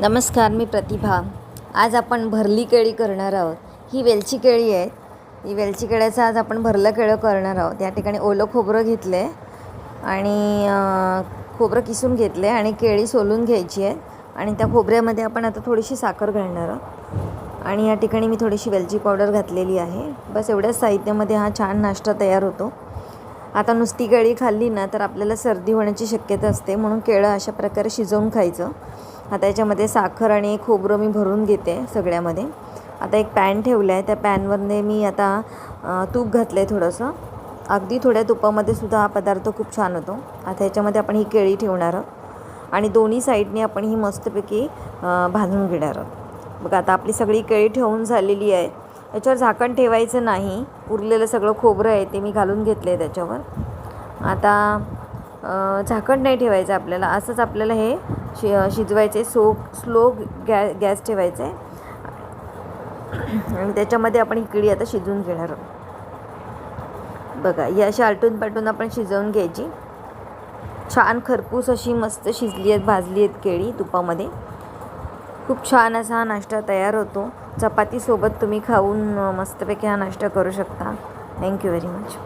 नमस्कार, मी प्रतिभा. आज आपण भरली केळी करणार आहोत. ही वेलची केळी आहे. ही वेलची केळ्याचं आज आपण भरलं केळं करणार आहोत. या ठिकाणी ओलं खोबरं घेतलं आहे आणि खोबरं किसून घेतलं आहे आणि केळी सोलून घ्यायची आहे. आणि त्या खोबऱ्यामध्ये आपण आता थोडीशी साखर घालणार आहोत आणि या ठिकाणी मी थोडीशी वेलची पावडर घातलेली आहे. बस एवढ्याच साहित्यामध्ये हा छान नाश्ता तयार होतो. आता नुसती केळी खाल्ली ना तर आपल्याला सर्दी होण्याची शक्यता असते, म्हणून केळं अशा प्रकारे शिजवून खायचं. आता याच्यामध्ये साखर आणि खोबरं मी भरून घेते सगळ्यामध्ये. आता एक पॅन ठेवला आहे. त्या पॅनवरने मी आता तूप घातलं आहे थोडंसं. अगदी थोड्या तुपामध्ये सुद्धा हा पदार्थ खूप छान होतो. आता याच्यामध्ये आपण ही केळी ठेवणार आहोत आणि दोन्ही साईडने आपण ही मस्तपैकी भाजून घेणार आहोत. बघा, आता आपली सगळी केळी ठेवून झालेली आहे. याच्यावर झाकण ठेवायचं नाही. उरलेलं सगळं खोबरं आहे ते मी घालून घेतलं आहे त्याच्यावर. आता झाकण नाही ठेवायचं आपल्याला, असंच आपल्याला हे शिजवायचे. स्लो गॅस ठेवायचा आहे आणि त्याच्यामध्ये आपण ही केळी आता शिजवून घेणार आहोत. बघा, ही अशी आलटून पालटून आपण शिजवून घ्यायची. छान खरपूस अशी मस्त शिजली आहेत, भाजली आहेत केळी तुपामध्ये. खूप छान असा हा नाश्ता तयार होतो. चपातीसोबत तुम्ही खाऊन मस्तपैकी हा नाश्ता करू शकता. Thank you very much.